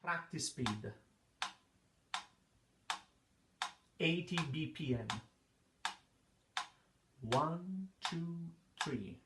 Practice speed 80 BPM. 1, 2, 3.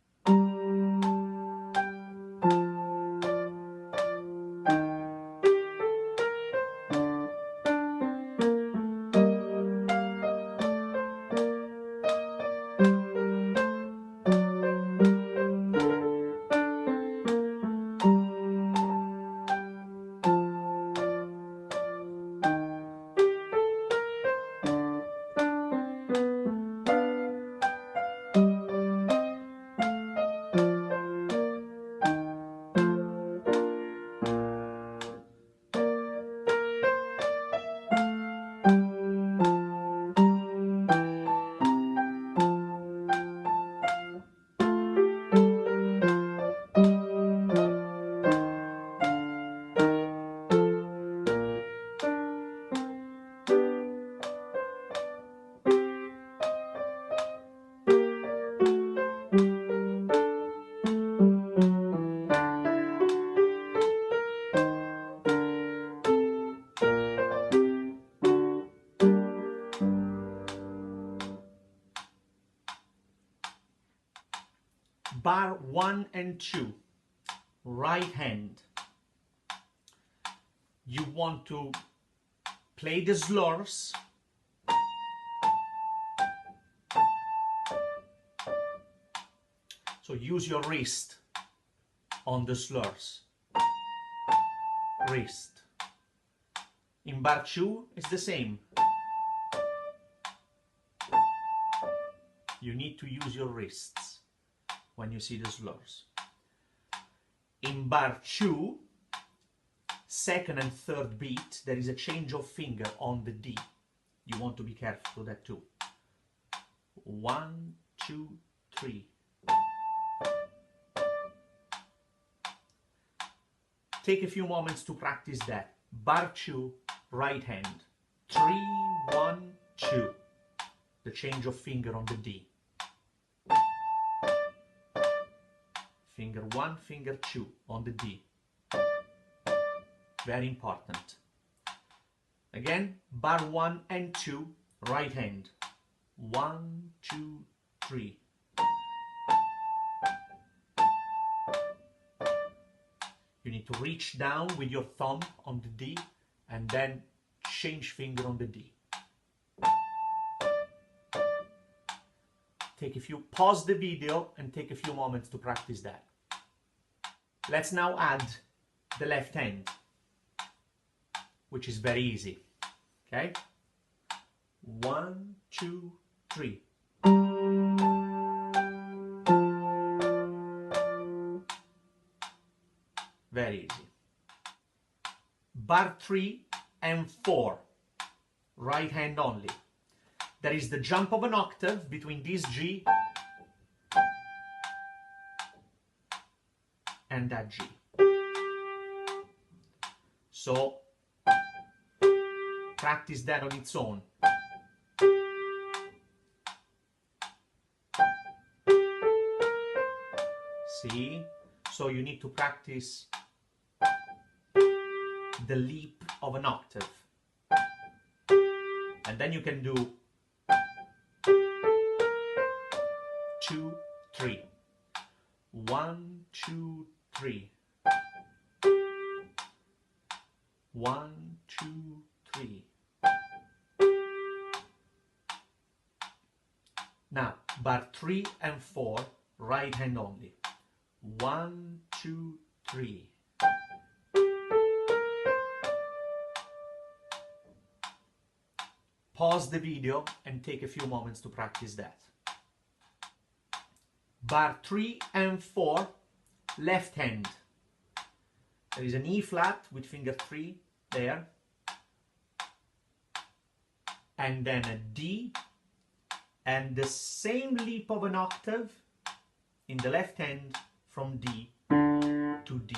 Bar 1 and 2, right hand. You want to play the slurs so use your wrist on the slurs. Wrist. In bar 2 it's the same. You need to use your wrists when you see the slurs. In bar 2, second and third beat, there is a change of finger on the D. You want to be careful of that too. 1, 2, 3. Take a few moments to practice that. Bar 2, right hand. 3, 1, 2. The change of finger on the D. Finger 1, finger 2 on the D. Very important. Again, bar 1 and 2, right hand. 1, 2, 3. You need to reach down with your thumb on the D and then change finger on the D. Pause the video and take a few moments to practice that. Let's now add the left hand, which is very easy. Okay? 1, 2, 3. Very easy. Bar 3 and 4, right hand only. There is the jump of an octave between this G and that G. So practice that on its own. See? So you need to practice the leap of an octave. And then you can do 2, 3. 1, 2, 3. 1, 2, 3. Now, bar 3 and 4, right hand only. 1, 2, 3. Pause the video and take a few moments to practice that. Bar 3 and 4, left hand. There is an E flat with finger 3 there. And then a D. And the same leap of an octave in the left hand from D to D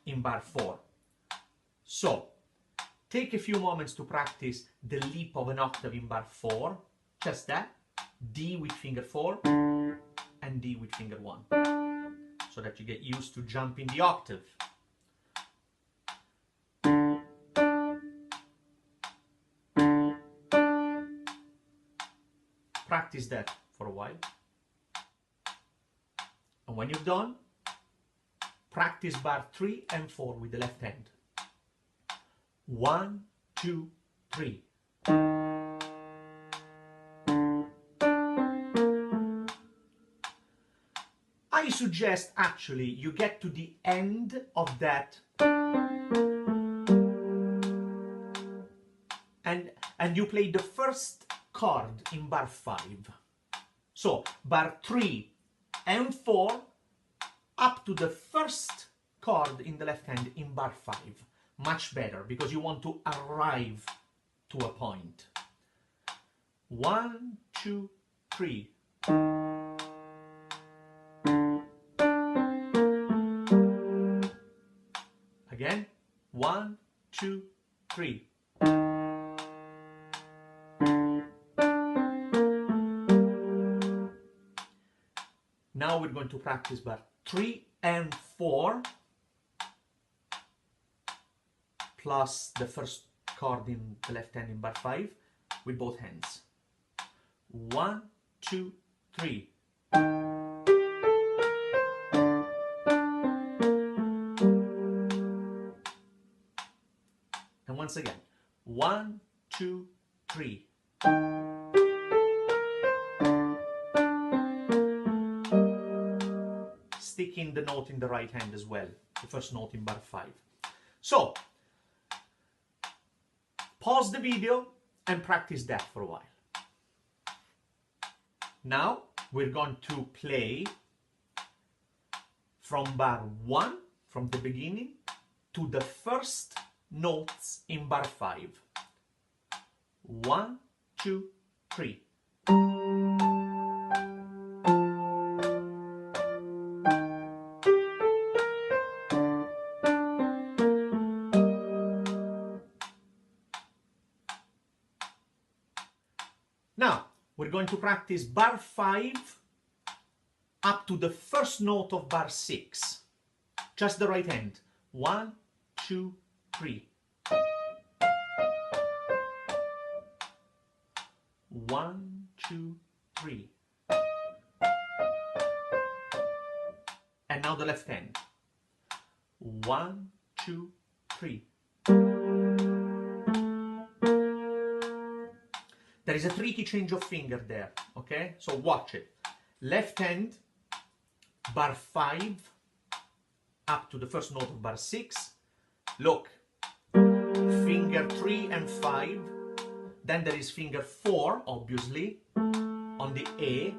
in bar 4. So, take a few moments to practice the leap of an octave in bar 4, just that, D with finger 4 and D with finger 1, so that you get used to jumping the octave. practice that for a while. And when you're done, practice bar 3 and 4 with the left hand. 1, 2, 3. I suggest actually you get to the end of that and you play the first chord in bar 5. So bar 3 and 4 up to the first chord in the left hand in bar 5. Much better, because you want to arrive to a point. 1, 2, 3. Again, 1, 2, 3. Now we're going to practice bar 3 and 4 plus the first chord in the left hand in bar 5 with both hands. 1, 2, 3. And once again, 1, 2, 3. Sticking the note in the right hand as well, the first note in bar 5. So, pause the video and practice that for a while. Now, we're going to play from bar 1, from the beginning, to the first notes in bar 5. 1, 2, 3. Now, we're going to practice bar 5 up to the first note of bar 6. Just the right hand. 1, 2, 3. 1, 2, 3. And now the left hand. 1, 2, 3. There is a tricky change of finger there, okay? So watch it. Left hand, bar 5, up to the first note of bar 6. Look, finger 3 and 5. Then there is finger 4, obviously, on the A.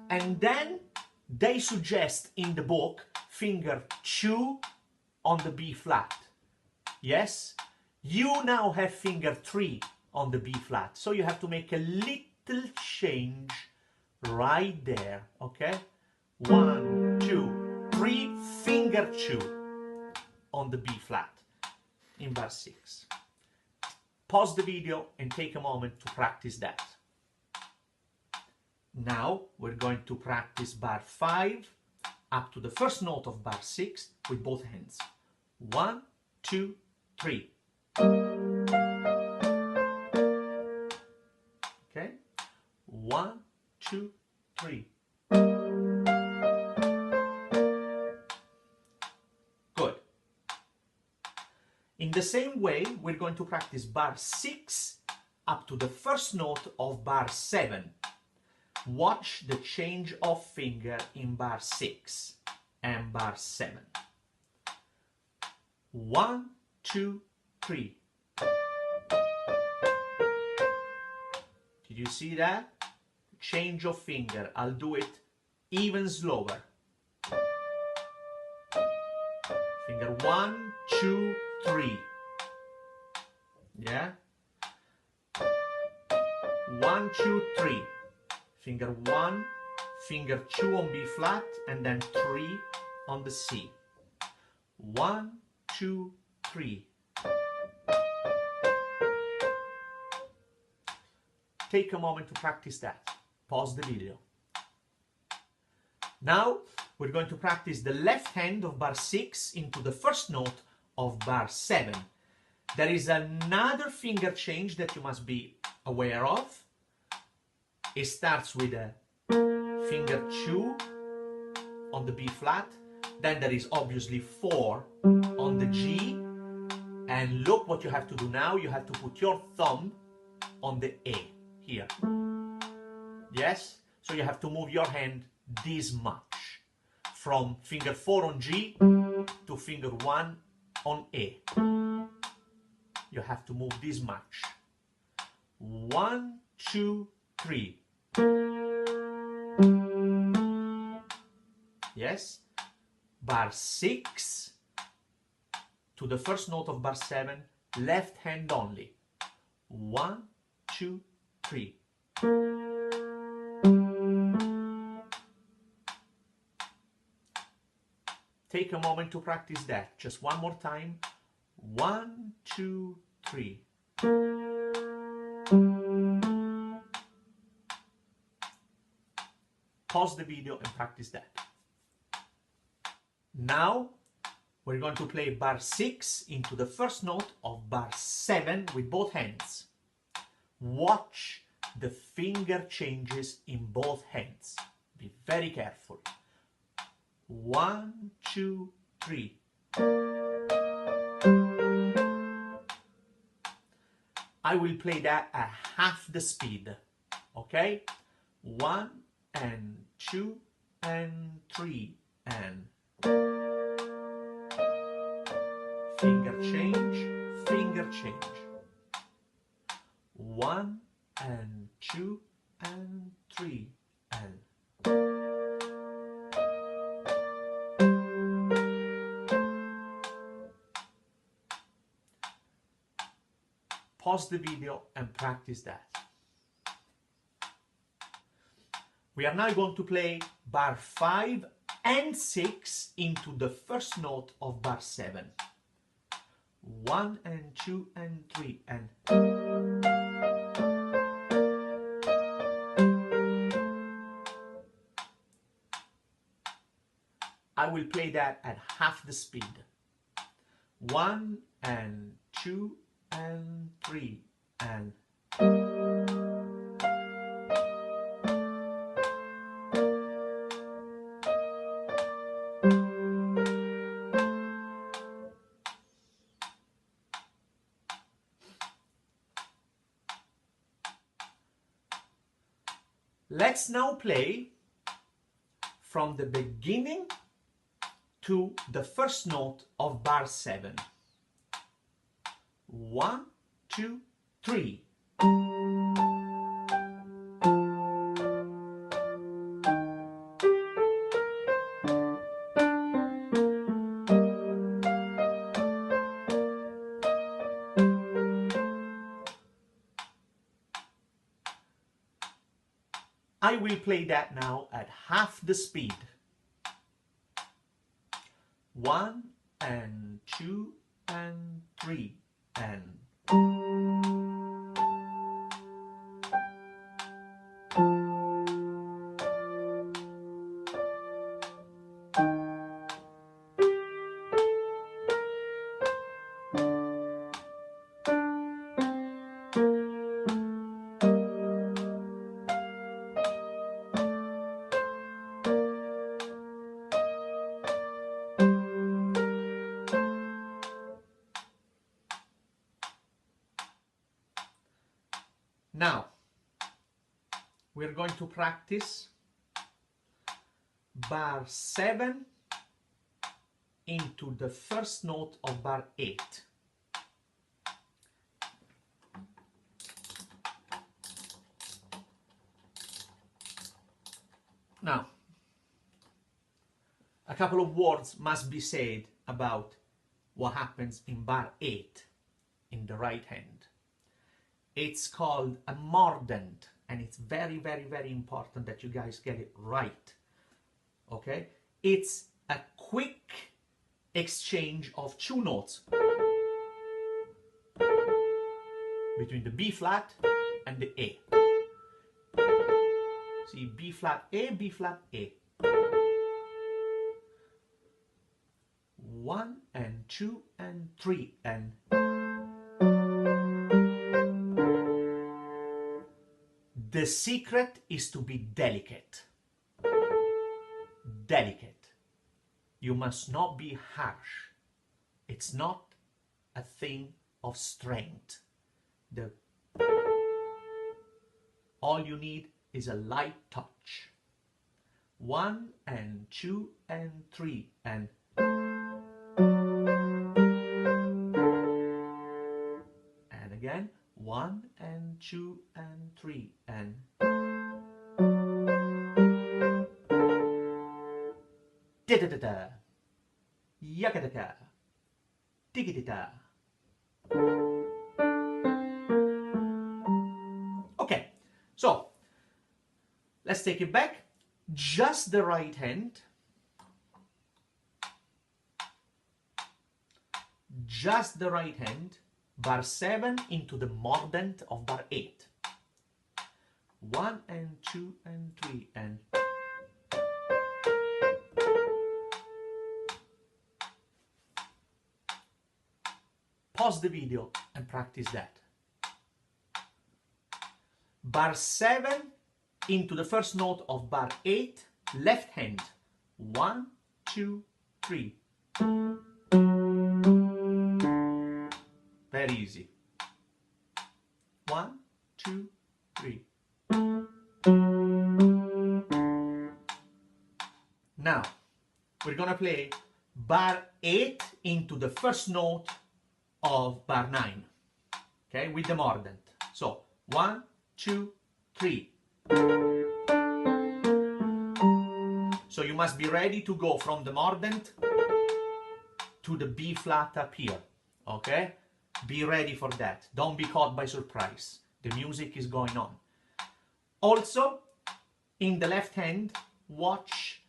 And then they suggest in the book finger 2 on the B flat. Yes? You now have finger 3 on the B flat. So you have to make a little change right there, okay? 1, 2, 3, finger 2 on the B flat in bar 6. Pause the video and take a moment to practice that. Now we're going to practice bar 5 up to the first note of bar 6 with both hands. 1, 2, 3. Okay? 1, 2, 3. Good. In the same way, we're going to practice bar 6 up to the first note of bar 7. Watch the change of finger in bar 6 and bar 7. 1, 2, 3. Did you see that? Change of finger. I'll do it even slower. Finger 1, 2, 3. Yeah? 1, 2, 3. Finger 1, finger 2 on B flat, and then 3 on the C. 1, 2, 3. Take a moment to practice that. Pause the video. Now we're going to practice the left hand of bar 6 into the first note of bar 7. There is another finger change that you must be aware of. It starts with a finger 2 on the B flat, then there is obviously 4 on the G, and look what you have to do now. You have to put your thumb on the A here. Yes? So you have to move your hand this much, from finger 4 on G to finger 1 on A. You have to move this much. 1, 2, 3. Yes? Bar 6 to the first note of bar 7, left hand only. 1, 2, 3. Take a moment to practice that. Just one more time. 1, 2, 3. Pause the video and practice that. Now we're going to play bar 6 into the first note of bar 7 with both hands. Watch the finger changes in both hands. Be very careful. 1, 2, 3. I will play that at half the speed. Okay? 1 and 2 and 3 and finger change, finger change. 1 and 2 and 3 and pause the video and practice that. We are now going to play bar 5 and 6 into the first note of bar 7. 1 and 2 and 3 and I will play that at half the speed. 1 and 2 and 3 and let's now play from the beginning to the first note of bar 7. 1, 2, 3. I will play that now at half the speed. 1 and 2 and 3 and now we're going to practice bar 7 into the first note of bar 8. Now, a couple of words must be said about what happens in bar 8 in the right hand. It's called a mordent, and it's very, very, very important that you guys get it right. Okay? It's a quick exchange of two notes between the B flat and the A. See, B flat, A, B flat, A. 1 and 2 and 3 and the The secret is to be delicate. Delicate. You must not be harsh. It's not a thing of strength. All you need is a light touch. 1 and 2 and 3 and again 1 and 2 and 3 and da da da da yaka da da diggy da. Okay, so let's take it back. Just the right hand. Just the right hand. Bar 7 into the mordent of bar 8. 1 and 2 and 3 and pause the video and practice that. Bar 7 into the first note of bar 8, left hand. 1, 2, 3. Very easy. 1, 2, 3. Now, we're gonna play bar 8 into the first note of bar 9, okay, with the mordent. So 1, 2, 3. So you must be ready to go from the mordent to the B flat up here, okay? Be ready for that. Don't be caught by surprise. The music is going on. Also, in the left hand, watch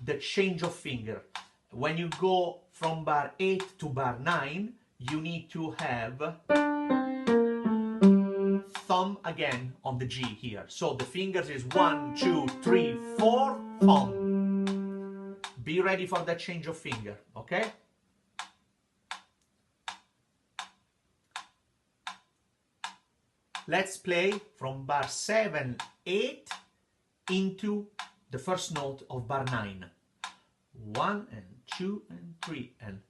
the change of finger. When you go from bar 8 to bar 9, you need to have thumb again on the G here. So the fingers is 1, 2, 3, 4, thumb. Be ready for that change of finger, okay? Let's play from bar 7, 8 into the first note of bar 9. 1 and 2 and 3 and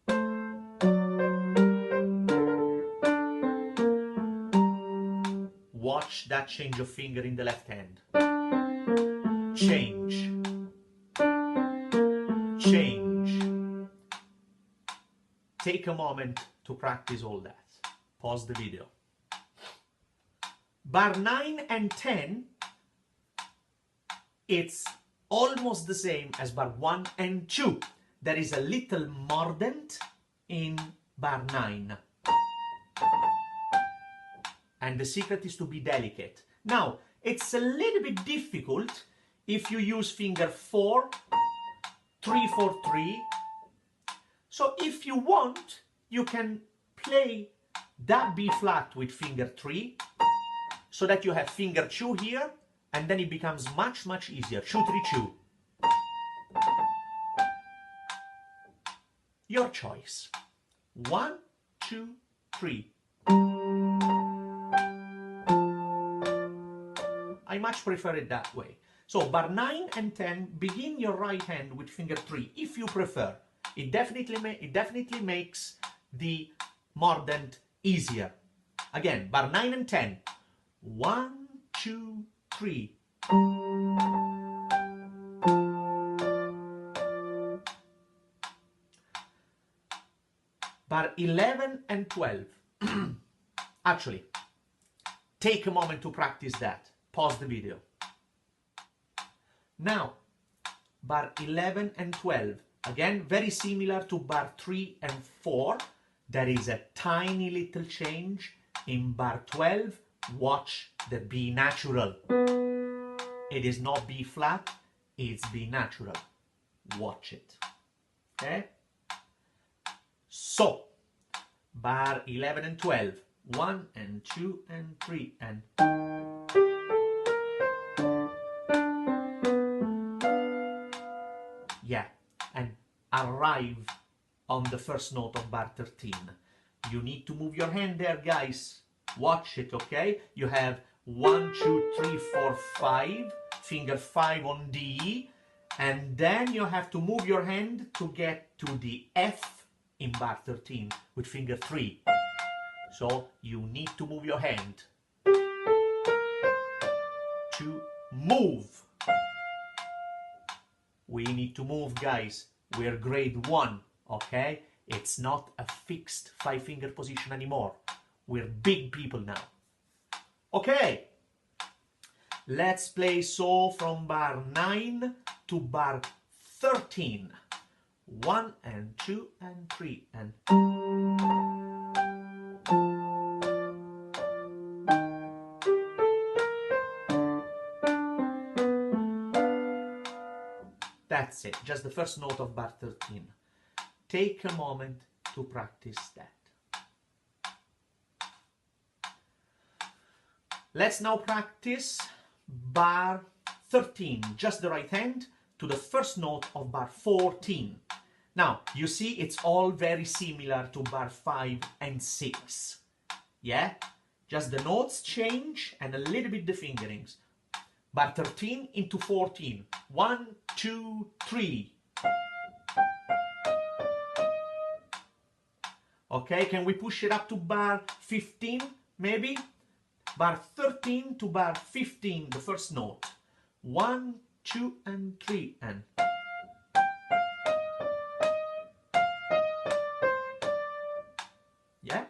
watch that change of finger in the left hand. Change. Change. Take a moment to practice all that. Pause the video. Bar 9 and 10, it's almost the same as bar 1 and 2. There is a little mordent in bar 9. And the secret is to be delicate. Now, it's a little bit difficult if you use finger 4, 3, 4, 3. So if you want, you can play that B flat with finger 3, so that you have finger 2 here, and then it becomes much, much easier. 2, 3, 2. Your choice. 1, 2, 3. I much prefer it that way. So bar 9 and 10, begin your right hand with finger 3, if you prefer. It definitely makes the mordent easier. Again, bar 9 and 10. 1, 2, 3. Bar 11 and 12. Actually, take a moment to practice that. Pause the video. Now, bar 11 and 12. Again, very similar to bar 3 and 4. There is a tiny little change in bar 12. Watch the B natural. It is not B flat, it's B natural. Watch it. Okay? So, bar 11 and 12. 1 and 2 and 3 and yeah, and arrive on the first note of bar 13. You need to move your hand there, guys. Watch it, okay? You have 1, 2, 3, 4, 5. Finger 5 on D. And then you have to move your hand to get to the F in bar 13 with finger 3. So you need to move your hand to move. We need to move, guys. We're grade 1, okay? It's not a fixed 5-finger position anymore. We're big people now. Okay. Let's play so from bar 9 to bar 13. 1 and 2 and 3 and... That's it, just the first note of bar 13. Take a moment to practice that. Let's now practice bar 13, just the right hand, to the first note of bar 14. Now, you see it's all very similar to bar 5 and 6. Yeah? Just the notes change and a little bit the fingerings. Bar 13 into 14. 1, 2, 3. Okay, can we push it up to bar 15, maybe? Bar 13 to bar 15, the first note. 1, 2, and 3, and... Yeah?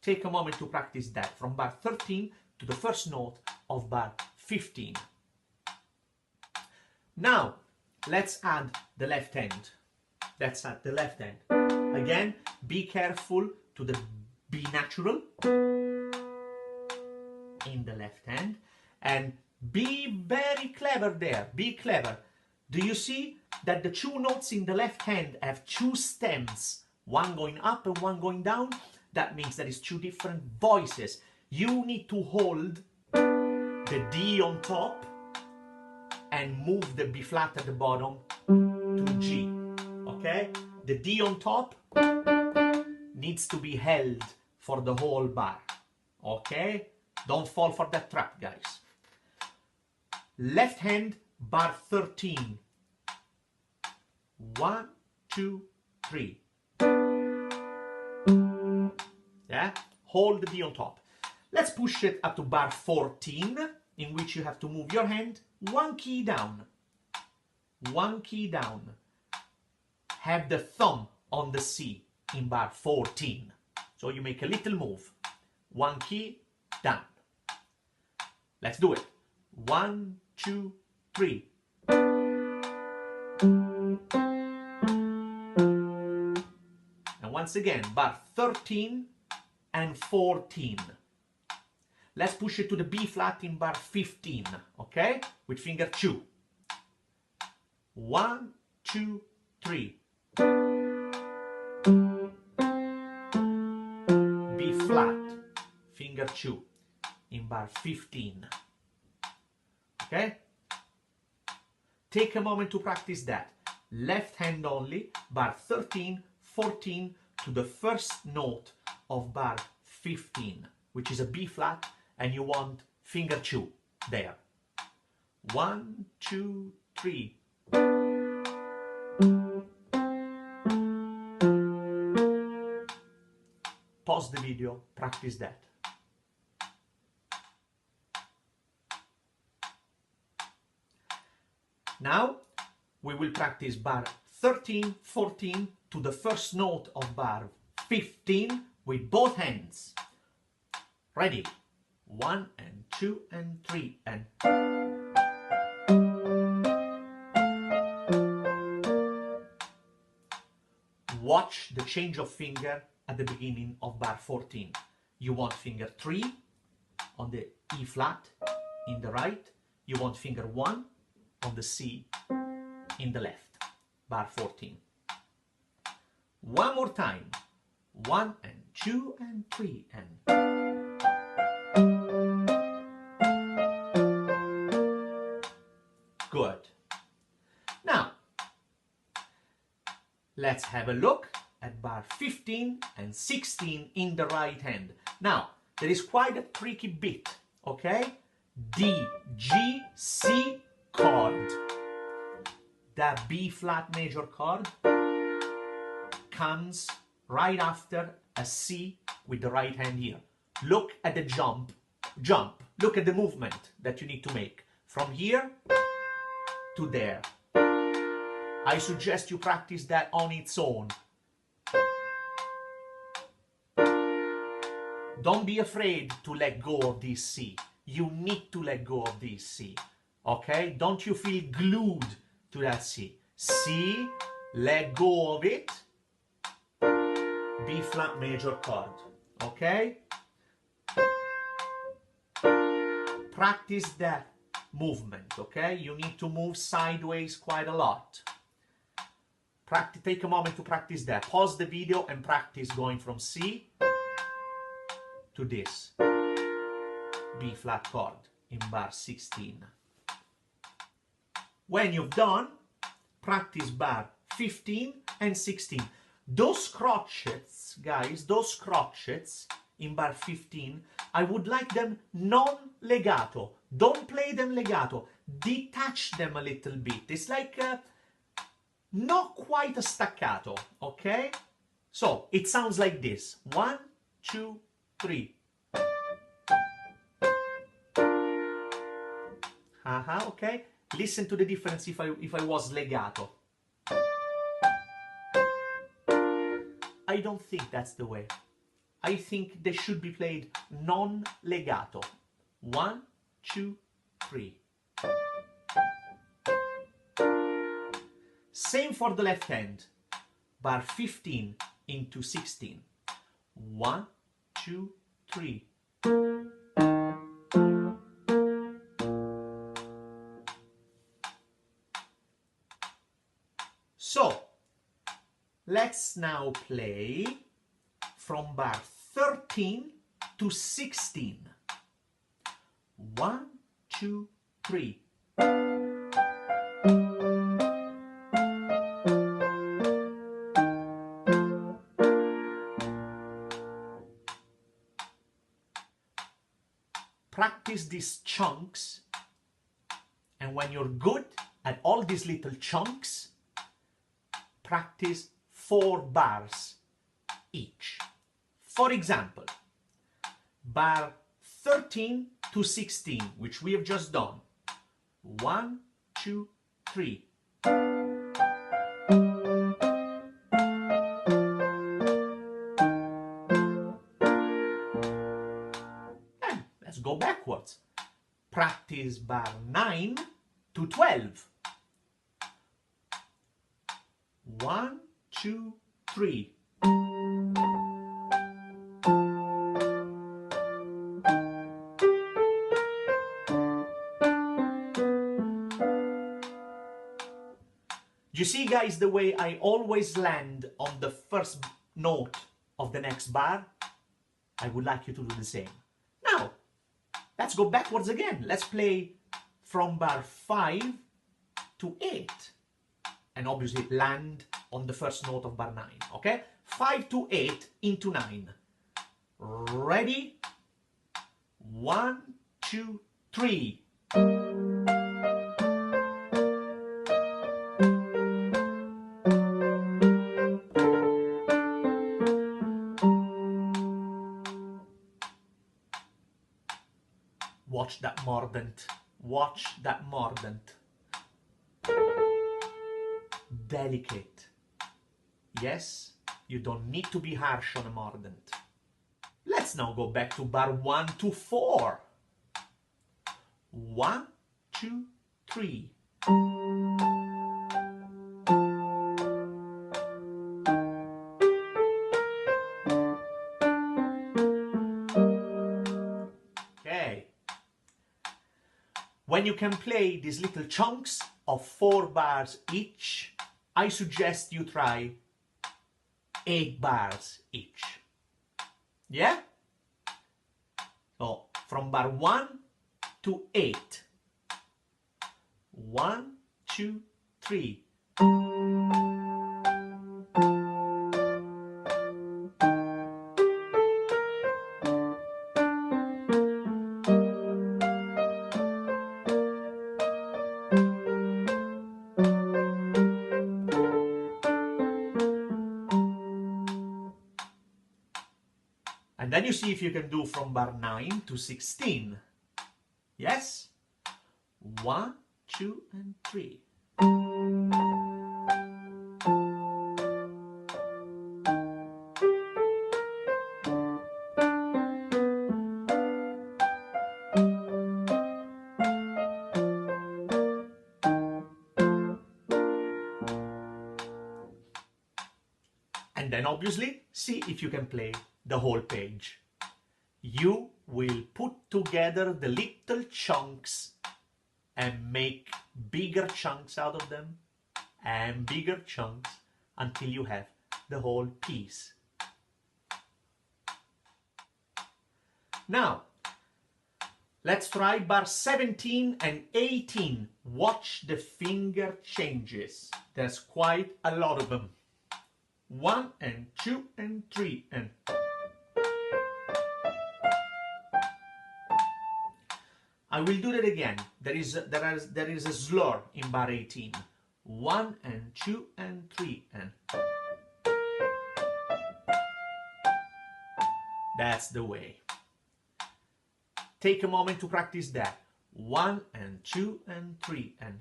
Take a moment to practice that, from bar 13 to the first note of bar 15. Now, let's add the left hand. Let's add the left hand. Again, be careful to the B natural in the left hand, and be very clever there. Be clever. Do you see that the two notes in the left hand have two stems, one going up and one going down? That means that it's two different voices. You need to hold the D on top and move the B flat at the bottom to G. Okay? The D on top needs to be held for the whole bar. Okay? Don't fall for that trap, guys. Left hand, bar 13. 1, 2, 3. Yeah? Hold the D on top. Let's push it up to bar 14, in which you have to move your hand one key down. One key down. Have the thumb on the C in bar 14. So you make a little move. One key down. Let's do it. 1, 2, 3. And once again, bar 13 and 14. Let's push it to the B flat in bar 15, okay? With finger 2. 1, 2, 3. B flat, finger 2 in bar 15. Okay? Take a moment to practice that. Left hand only, bar 13, 14 to the first note of bar 15, which is a B flat, and you want finger 2 there. 1, 2, 3. Pause the video, practice that. Now, we will practice bar 13, 14 to the first note of bar 15 with both hands. Ready? 1 and 2 and 3 and... Watch the change of finger at the beginning of bar 14. You want finger 3 on the E flat in the right. You want finger 1 on the C in the left. Bar 14. One more time. 1 and 2 and 3 and... Good. Now, let's have a look at bar 15 and 16 in the right hand. Now, there is quite a tricky bit, okay? D, G, C chord. That B flat major chord comes right after a C with the right hand here. Look at the jump. Look at the movement that you need to make from here to there. I suggest you practice that on its own. Don't be afraid to let go of this C. You need to let go of this C. Okay? Don't you feel glued to that C. C, let go of it. B flat major chord. Okay? Practice that movement, okay? You need to move sideways quite a lot. Take a moment to practice that. Pause the video and practice going from C to this B flat chord in bar 16. When you've done, practice bar 15 and 16. Those crotchets, guys, those crotchets in bar 15, I would like them non-legato. Don't play them legato. Detach them a little bit. It's like not quite a staccato, okay? So it sounds like this. 1, 2, 3. Okay? Listen to the difference if I was legato. I don't think that's the way. I think they should be played non-legato. 1, 2, 3. Same for the left hand. Bar 15 into 16. 1, 2, 3. So, let's now play from bar 13 to 16. 1, 2, 3. Practice these chunks, and when you're good at all these little chunks, practice 4 bars each. For example, bar 13 to 16, which we have just done. 1, 2, 3. And let's go backwards. Practice bar 9 to 12. 1, 2, 3. You see, guys, the way I always land on the first note of the next bar? I would like you to do the same. Now, let's go backwards again. Let's play from bar 5 to 8. And obviously land on the first note of bar 9, okay? 5 to 8 into 9. Ready? 1, 2, 3. Watch that mordant. Watch that mordant. Delicate. Yes, you don't need to be harsh on a mordant. Let's now go back to bar 1 to 4. 1, 2, 3. Okay. When you can play these little chunks of 4 bars each, I suggest you try 8 bars each. Yeah? So, from bar 1 to 8. 1, 2, 3. And then you see if you can do from bar 9 to 16. Yes? 1, 2, and 3. And then obviously, see if you can play the whole page. You will put together the little chunks and make bigger chunks out of them, and bigger chunks until you have the whole piece. Now, let's try bar 17 and 18. Watch the finger changes. There's quite a lot of them. 1 and 2 and 3 and... I will do that again. There is a slur in bar 18. 1 and 2 and 3 and... That's the way. Take a moment to practice that. 1 and 2 and 3 and...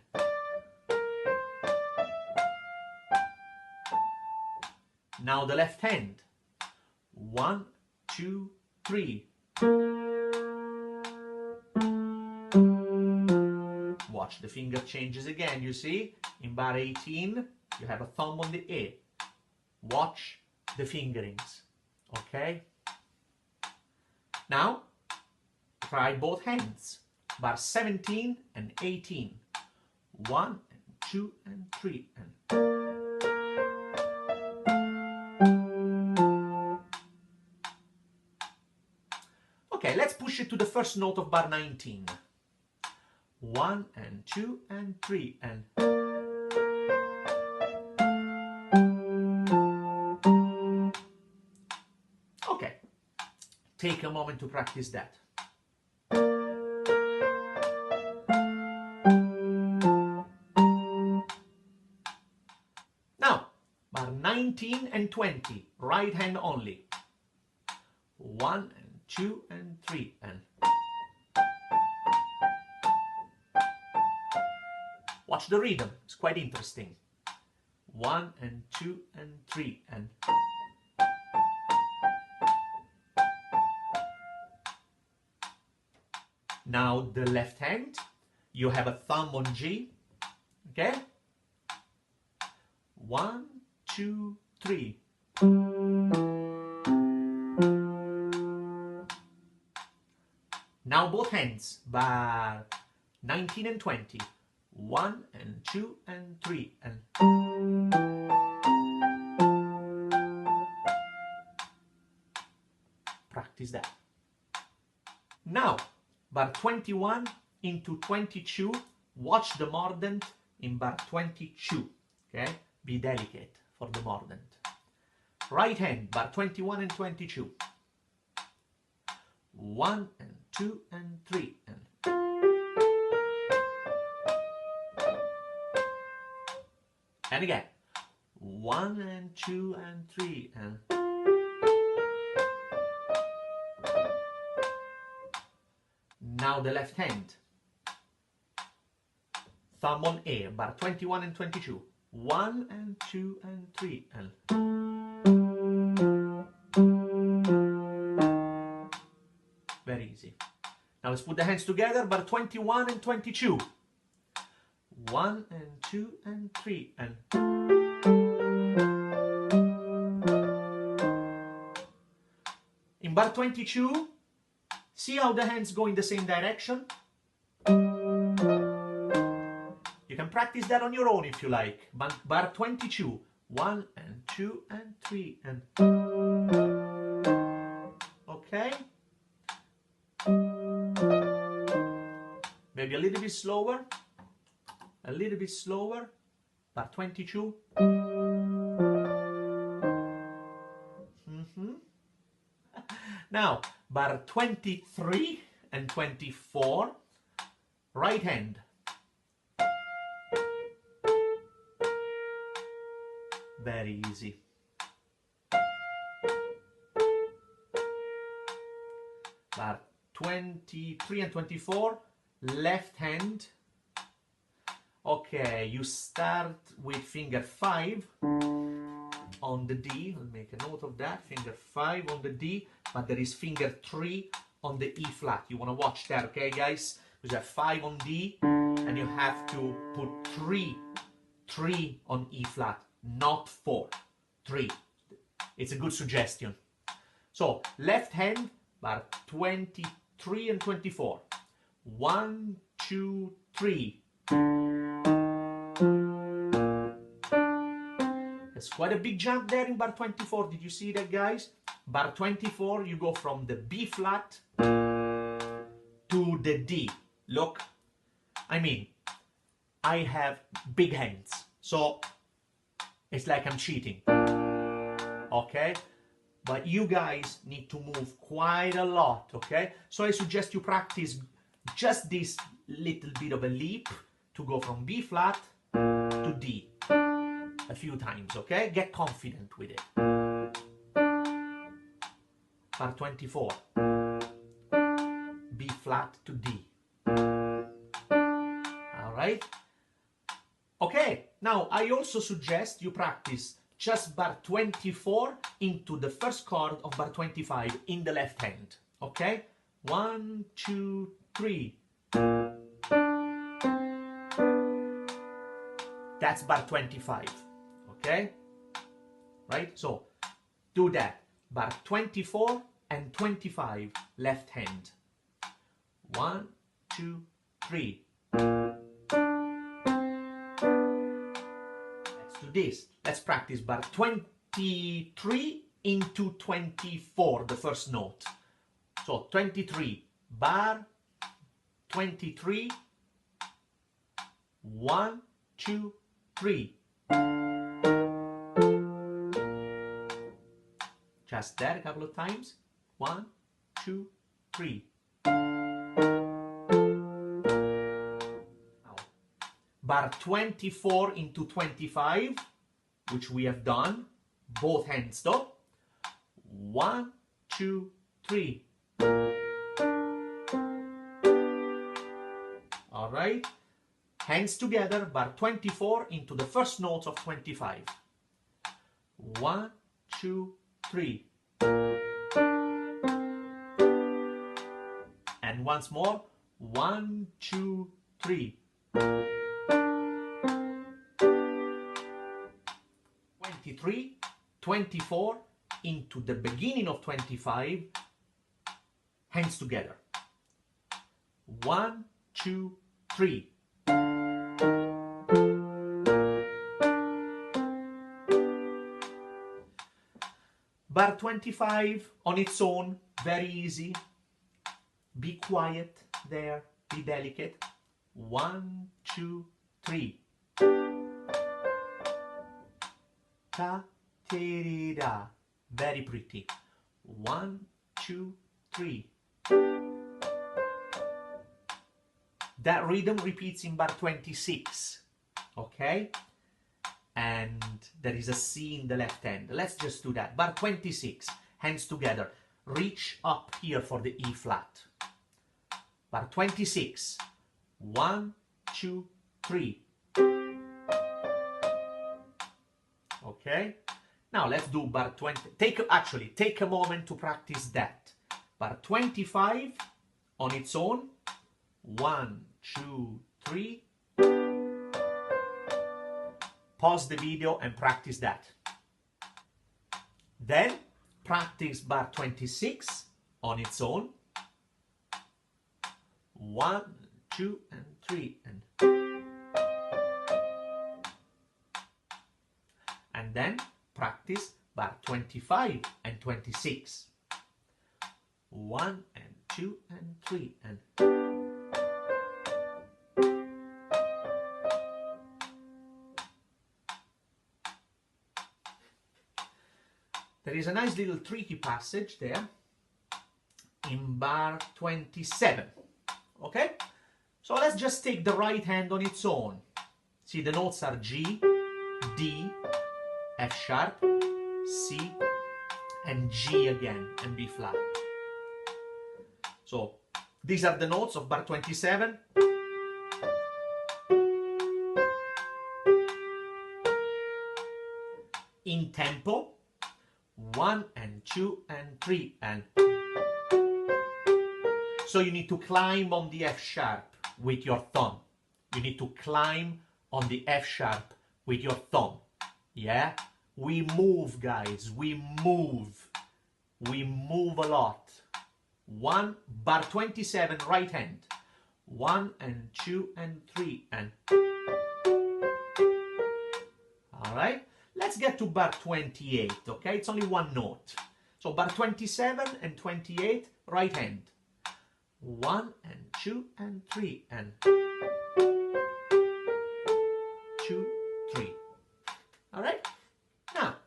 Now the left hand. 1, 2, 3. Watch the finger changes again, you see? In bar 18, you have a thumb on the A. Watch the fingerings, okay? Now, try both hands. Bar 17 and 18. 1 and 2 and 3 and... Okay, let's push it to the first note of bar 19. 1 and 2 and 3 and... Okay, take a moment to practice that. Now, bar 19 and 20, right hand only. 1 and 2 and 3 and... Watch the rhythm, it's quite interesting. 1 and 2 and 3 and... Now the left hand, you have a thumb on G, okay? 1, 2, 3. Now both hands, bar 19 and 20. 1 and 2 and 3 and... Practice that. Now, bar 21 into 22, watch the mordent in bar 22, okay? Be delicate for the mordent. Right hand, bar 21 and 22. 1 and 2 and 3 and... And again, 1 and 2 and 3 and... Now the left hand. Thumb on A, bar 21 and 22. 1 and 2 and 3 and... Very easy. Now let's put the hands together, bar 21 and 22. 1 and 2 and 3 and... In bar 22, see how the hands go in the same direction? You can practice that on your own if you like. Bar 22, 1 and 2 and 3 and... Okay? Maybe a little bit slower. A little bit slower. Bar 22. Now, bar 23 and 24, right hand. Very easy. 23 and 24, left hand. Okay, you start with finger 5 on the D. I'll make a note of that. Finger 5 on the D, but there is finger 3 on the E flat. You want to watch that, okay, guys? Because you have 5 on D, and you have to put 3 on E flat, not 4. 3. It's a good suggestion. So, left hand, bar 23 and 24. 1, 2, 3. That's quite a big jump there in bar 24. Did you see that, guys? Bar 24, you go from the B flat to the D. Look, I mean, I have big hands, so it's like I'm cheating. Okay? But you guys need to move quite a lot, okay? So I suggest you practice just this little bit of a leap to go from B flat to D a few times, okay? Get confident with it. Bar 24. B flat to D. All right? Okay, now I also suggest you practice just bar 24 into the first chord of bar 25 in the left hand. Okay? 1, 2, 3. That's bar 25. Okay? Right? So, do that. Bar 24 and 25, left hand. 1, 2, 3. Let's do this. Let's practice bar 23 into 24, the first note. So 23, bar 23, 1, 2, 3. Just that a couple of times. 1, 2, 3. Now, bar 24 into 25, which we have done. Both hands though. 1, 2, 3. All right. Hands together, bar 24 into the first notes of 25. 1, 2, 3. And once more. 1, 2, 3. 23, 24 into the beginning of 25. Hands together. 1, 2, 3. Bar 25 on its own, very easy. Be quiet there, be delicate. 1, 2, 3. Ta, ti, da. Very pretty. 1, 2, 3. That rhythm repeats in bar 26. Okay? And there is a C in the left hand. Let's just do that. Bar 26, hands together. Reach up here for the E flat. Bar 26, 1, 2, 3. Okay? Now let's do bar 20. Take a moment to practice that. Bar 25 on its own. 1, 2, 3. Pause the video and practice that. Then practice bar 26 on its own. 1, 2, and 3. And then practice bar 25 and 26. 1 and 2 and 3 and there is a nice little tricky passage there in bar 27. Okay? So let's just take the right hand on its own. See, the notes are G, D, F sharp, C, and G again, and B flat. So These are the notes of bar 27. In tempo, 1 and 2 and 3 and. So you need to climb on the F sharp with your thumb. You need to climb on the F sharp with your thumb. Yeah? We move, guys. We move. We move a lot. 1, bar 27, right hand. 1 and 2 and 3 and. All right? Let's get to bar 28, okay? It's only one note. So bar 27 and 28, right hand. 1 and 2 and 3 and 2, 3. All right? Now,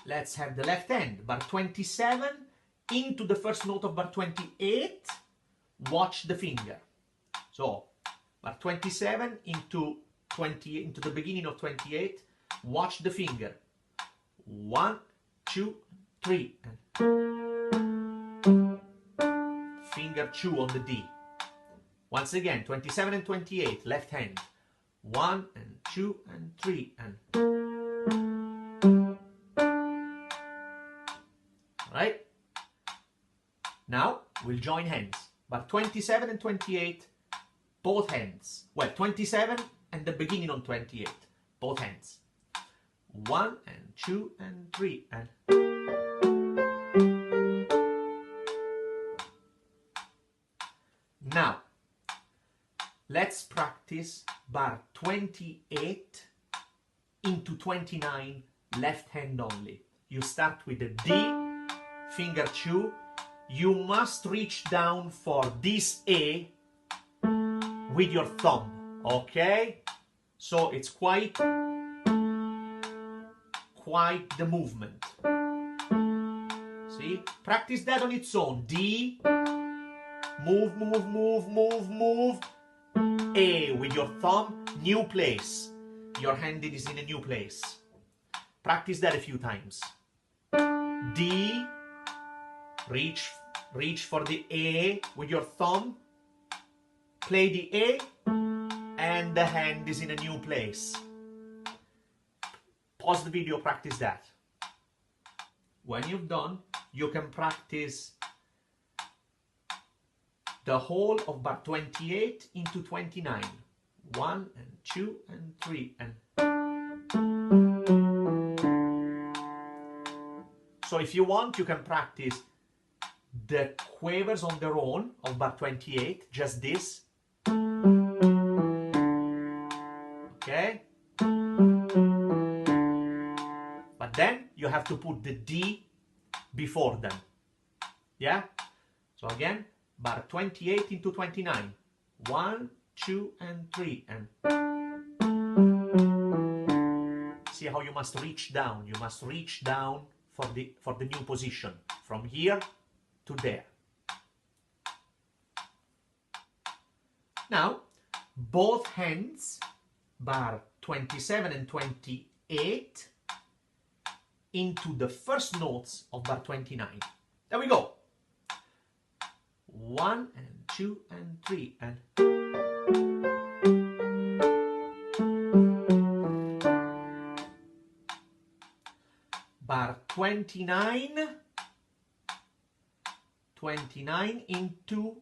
let's have the left hand. Bar 27 into the first note of bar 28. Watch the finger. So, bar 27 into the beginning of 28. Watch the finger. 1, 2, 3 and finger 2 on the D. Once again, 27 and 28, left hand. 1 and 2 and 3 and. Right? Now we'll join hands. But 27 and 28, both hands. Well, 27 and the beginning on 28, both hands. 1 and 2 and 3 and. Now, let's practice bar 28 into 29, left hand only. You start with the D, finger 2. You must reach down for this A with your thumb, okay? So it's quite the movement. See? Practice that on its own. D, move, move, move, move, move. A with your thumb, new place. Your hand is in a new place. Practice that a few times. D, reach for the A with your thumb. Play the A, and the hand is in a new place. Pause the video, practice that. When you've done, you can practice the whole of bar 28 into 29. 1 and 2 and 3 and. So if you want, you can practice the quavers on their own of bar 28, just this. Okay? But then you have to put the D before them. Yeah? So again, bar 28 into 29. 1, 2 and 3 and. See how you must reach down. You must reach down for the new position. From here to there. Now, both hands, bar 27 and 28, into the first notes of bar 29. There we go. 1 and 2 and 3 and. Bar 29 into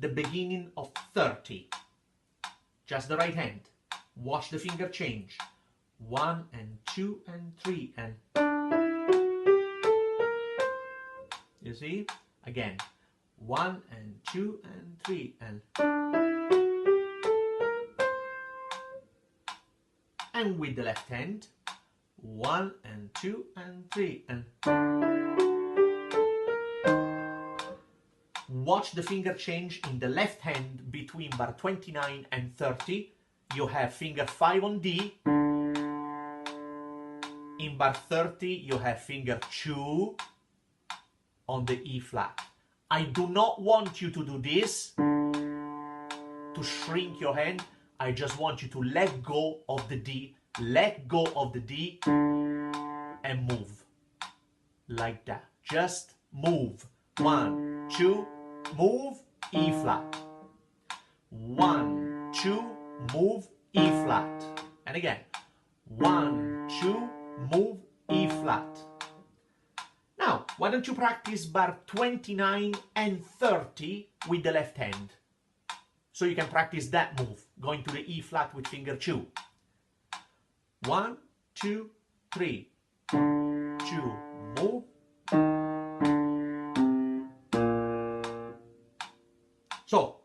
the beginning of 30. Just the right hand. Watch the finger change. 1 and 2 and 3 and. You see? Again. 1 and 2 and 3 and. And with the left hand. 1 and 2 and 3 and. Watch the finger change in the left hand between bar 29 and 30. You have finger 5 on D. In bar 30, you have finger 2 on the E flat. I do not want you to do this to shrink your hand. I just want you to let go of the D. Let go of the D and move. Like that. Just move. 1, 2, move, E flat. 1, 2, move, E flat. And again, 1, 2, move, E flat. Now, why don't you practice bar 29 and 30 with the left hand? So you can practice that move, going to the E flat with finger 2. 1, 2, 3. 2, move. So,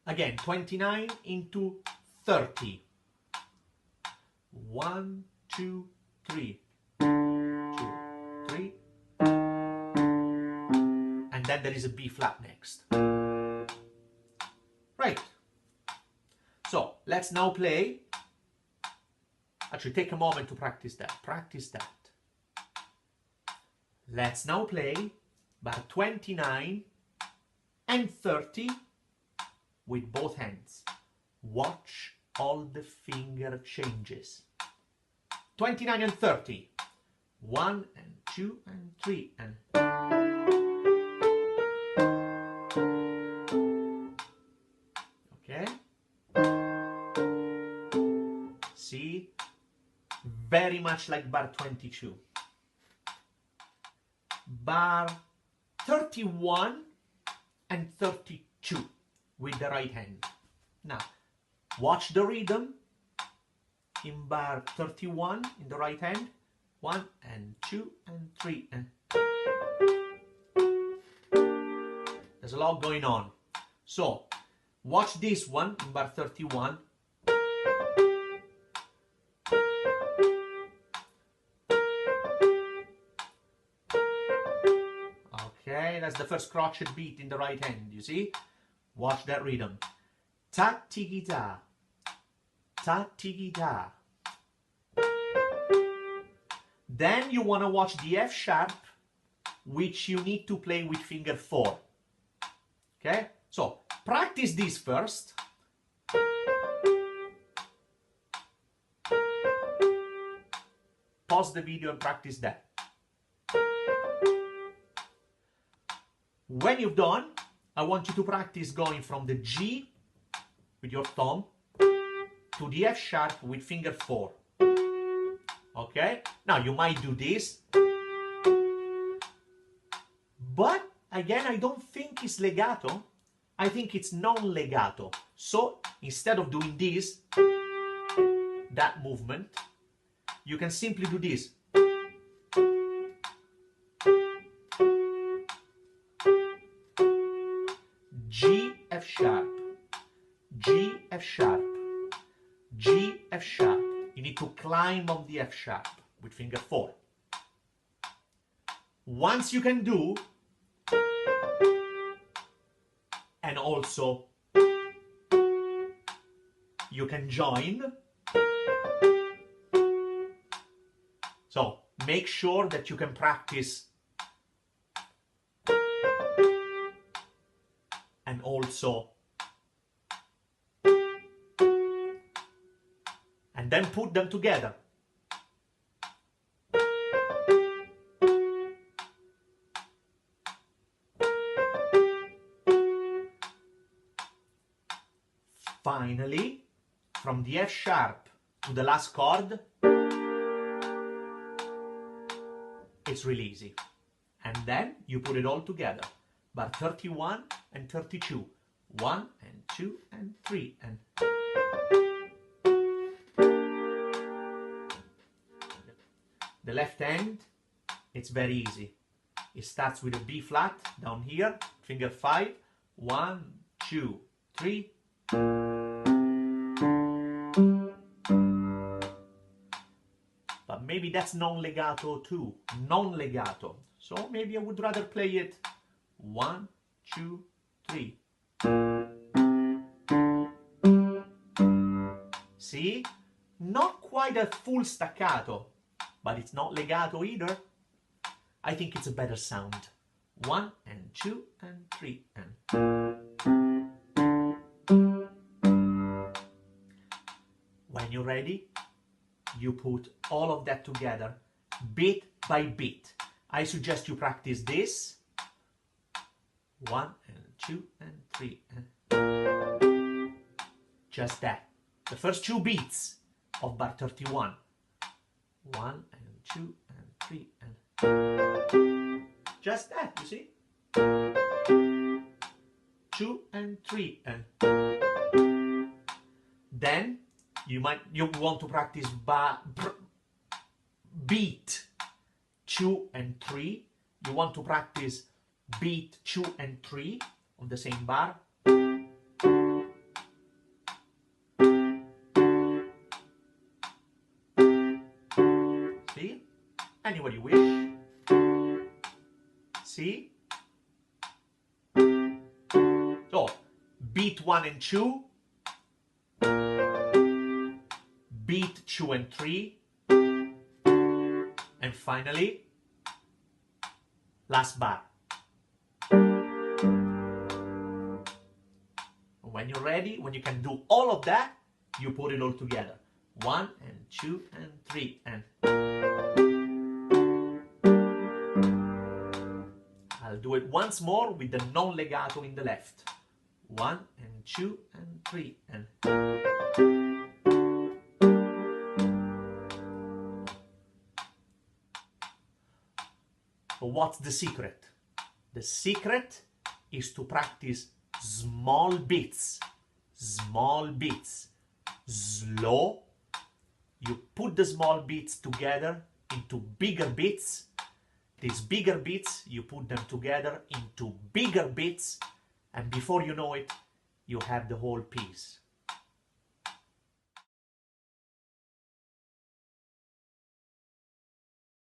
again, 29 into 30. 1, 2, 3. 2, 3. And then there is a B flat next. Right. So, let's now play. Actually, take a moment to practice that. Practice that. Let's now play bar 29 and 30 with both hands. Watch all the finger changes. 29 and 30. 1 and 2 and 3 and... Okay? See? Very much like bar 22. Bar 31 and 32 with the right hand. Now, watch the rhythm in bar 31 in the right hand. 1 and 2 and 3 and... There's a lot going on. So, watch this one in bar 31. Okay, that's the first crotchet beat in the right hand, you see? Watch that rhythm. Ta-tiki-ta, ta-tiki-ta. Then you want to watch the F sharp, which you need to play with finger 4. Okay? So, practice this first. Pause the video and practice that. When you've done, I want you to practice going from the G with your thumb to the F sharp with finger 4. Okay? Now you might do this, but again, I don't think it's legato. I think it's non-legato. So instead of doing this, that movement, you can simply do this. G, F sharp, G, F sharp, G, F sharp. You need to climb on the F sharp with finger 4. Once you can do, and also you can join. So make sure that you can practice and also, and then put them together. Finally, from the F sharp to the last chord, it's really easy. And then you put it all together. Bar 31 and 32. 1 and 2 and 3 and... The left hand, it's very easy. It starts with a B flat down here, finger 5. 1, 2, 3. But maybe that's non-legato too. Non-legato. So maybe I would rather play it 1, 2, 3. See? Not quite a full staccato, but it's not legato either. I think it's a better sound. 1 and 2 and 3 and... When you're ready, you put all of that together, bit by bit. I suggest you practice this 1 and 2 and 3 and just that. The first 2 beats of bar 31. 1 and 2 and 3 and just that, you see? 2 and 3 and then you want to practice beat 2 and 3. You want to practice beat 2 and 3 on the same bar. See? Anywhere you wish. See? So, beat 1 and 2, beat 2 and 3, and finally, last bar. When you're ready, when you can do all of that, you put it all together. 1 and 2 and 3 and I'll do it once more with the non-legato in the left. 1 and 2 and 3 and so what's the secret? The secret is to practice small beats, slow. You put the small beats together into bigger beats. These bigger beats, you put them together into bigger beats, and before you know it, you have the whole piece.